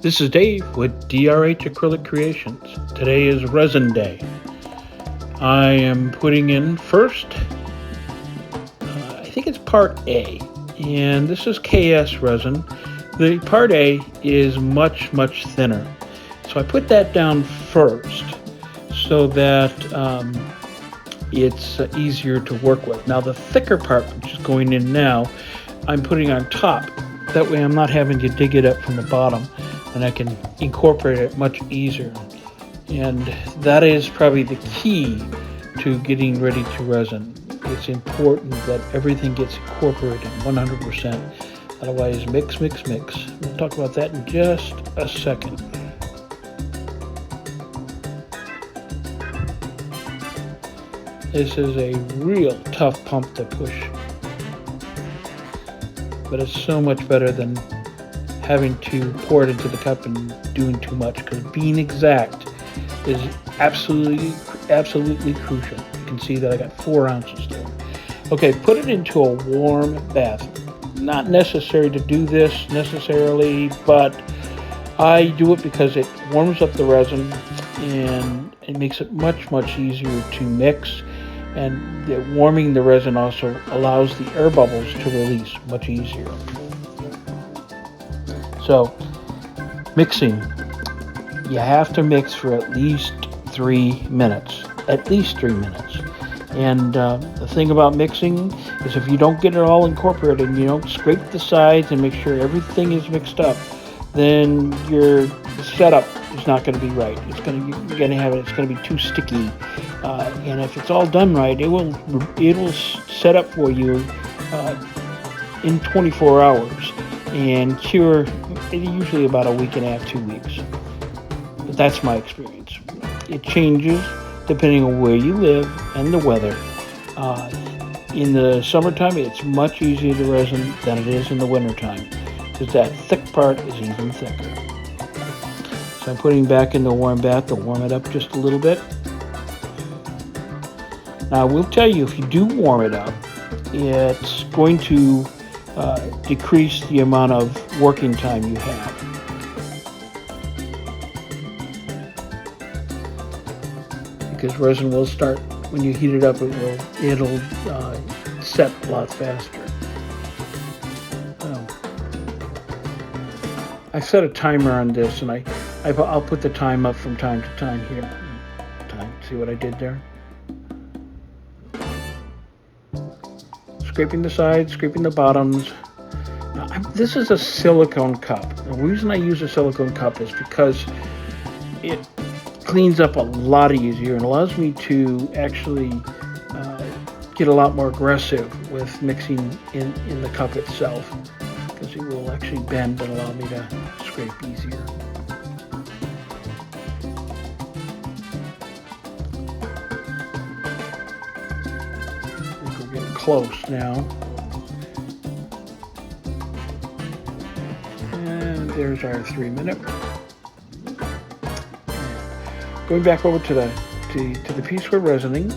This is Dave with DRH Acrylic Creations. Today is Resin Day. I am putting in first, I think it's part A, and this is KS resin. The part A is much thinner. So I put that down first so that it's easier to work with. Now the thicker part, which is going in now, I'm putting on top. That way I'm not having to dig it up from the bottom, and I can incorporate it much easier. And that is probably the key to getting ready to resin. It's important that everything gets incorporated 100%. Otherwise, mix. We'll talk about that in just a second. This is a real tough pump to push, but it's so much better than having to pour it into the cup and doing too much, because being exact is absolutely crucial. You can see that I got 4 ounces there. Okay, put it into a warm bath. Not necessary to do this necessarily, but I do it because it warms up the resin and it makes it much easier to mix. And warming the resin also allows the air bubbles to release much easier. So, mixing. You have to mix for at least 3 minutes. At least 3 minutes. And the thing about mixing is if you don't get it all incorporated and you don't scrape the sides and make sure everything is mixed up, then your setup is not going to be right. It's going to be too sticky. And if it's all done right, it will set up for you in 24 hours and cure usually about a week and a half, 2 weeks. But that's my experience. It changes depending on where you live and the weather. In the summertime, it's much easier to resin than it is in the wintertime, because that thick part is even thicker. So I'm putting back in the warm bath to warm it up just a little bit. Now I will tell you, if you do warm it up, it's going to decrease the amount of working time you have. Because resin will start, when you heat it up, it'll set a lot faster. I set a timer on this, and I'll put the time up from time to time here. See what I did there? Scraping the sides, scraping the bottoms. Now, this is a silicone cup. The reason I use a silicone cup is because it cleans up a lot easier and allows me to actually get a lot more aggressive with mixing in the cup itself, because it will actually bend and allow me to scrape easier. We're getting close now. And there's our 3 minute. Going back over to the piece we're resining,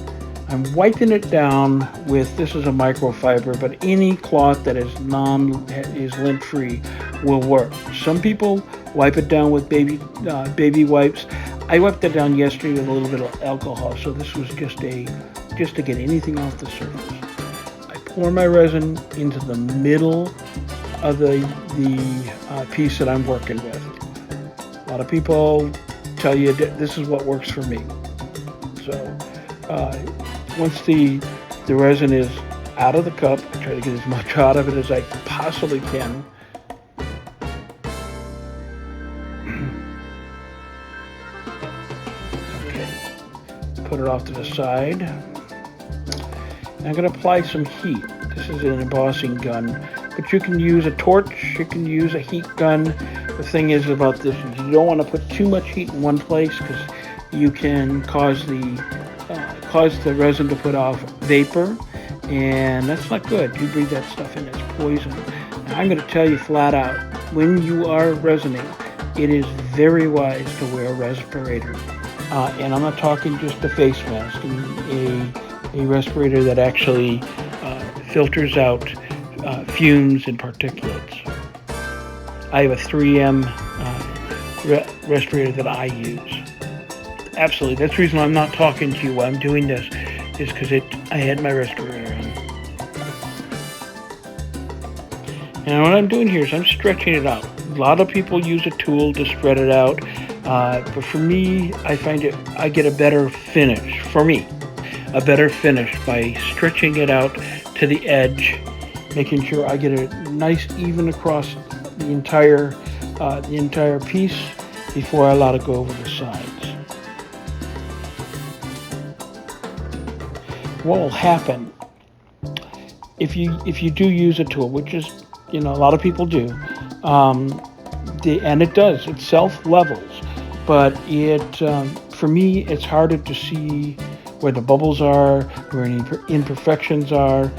I'm wiping it down with, this is a microfiber, but any cloth that is lint-free will work. Some people wipe it down with baby wipes. I wiped it down yesterday with a little bit of alcohol, so this was just to get anything off the surface. I pour my resin into the middle of the piece that I'm working with. A lot of people tell you this is what works for me. So once the resin is out of the cup, I try to get as much out of it as I possibly can. Okay, put it off to the side. I'm going to apply some heat. This is an embossing gun, but you can use a torch, you can use a heat gun. The thing is about this, you don't want to put too much heat in one place, because you can cause the resin to put off vapor, and that's not good. You breathe that stuff in, it's poison. Now, I'm going to tell you flat out, when you are resining, it is very wise to wear a respirator. And I'm not talking just a face mask, a respirator that actually filters out fumes and particulates. I have a 3M respirator that I use. Absolutely. That's the reason I'm not talking to you while I'm doing this, is because I had my respirator on. And what I'm doing here is I'm stretching it out. A lot of people use a tool to spread it out, but for me, I find I get a better finish. For me, a better finish by stretching it out to the edge, making sure I get it nice even across the entire piece before I allow it to go over the sides. What will happen if you do use a tool, which is, a lot of people do, and it self-levels, but for me, it's harder to see where the bubbles are, where any imperfections are.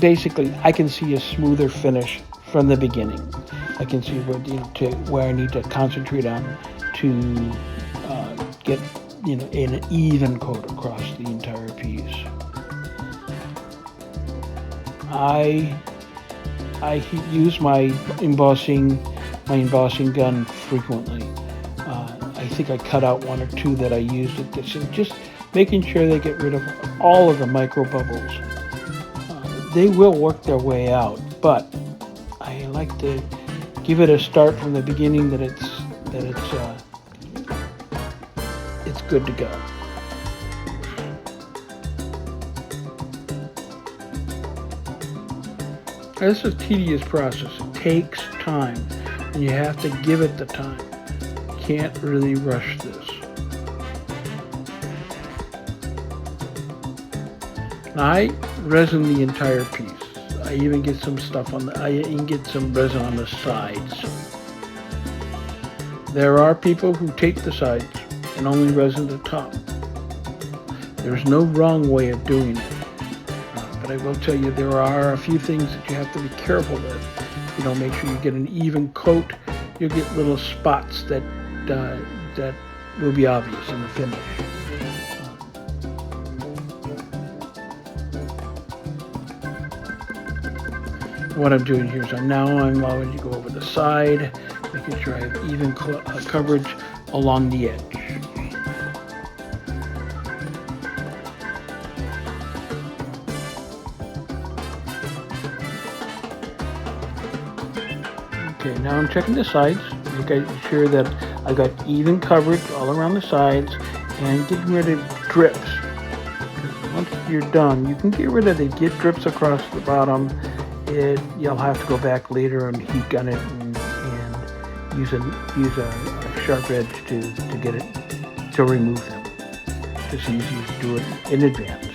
Basically, I can see a smoother finish from the beginning. I can see where I need to concentrate on to get an even coat across the entire piece. I use my embossing gun frequently. I think I cut out one or two that I used at this, and just making sure they get rid of all of the micro bubbles. They will work their way out, but I like to give it a start from the beginning that it's good to go. This is a tedious process. It takes time, and you have to give it the time. You can't really rush this. Now, I resin the entire piece. I even get some resin on the sides. There are people who take the sides and only resin the top. There's no wrong way of doing it. But I will tell you, there are a few things that you have to be careful with. If you don't make sure you get an even coat, you'll get little spots that will be obvious in the finish. What I'm doing here is I'm allowing you to go over the side, making sure I have even coverage along the edge. Okay, now I'm checking the sides, making sure that I got even coverage all around the sides and getting rid of drips. Once you're done, you can get rid of the drips across the bottom. You'll have to go back later and heat gun it and use a sharp edge to get it to remove them. It's easy to do it in advance.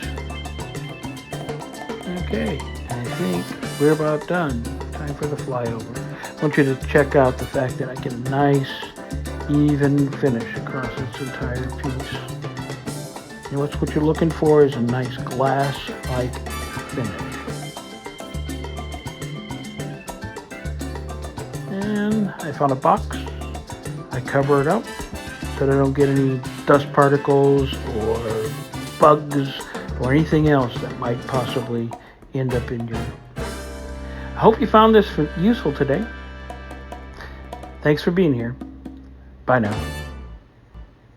Okay, I think we're about done. Time for the flyover. I want you to check out the fact that I get a nice, even finish across its entire piece. What you're looking for is a nice glass-like finish. And I found a box. I cover it up so that I don't get any dust particles or bugs or anything else that might possibly end up in your... I hope you found this useful today. Thanks for being here. Bye now.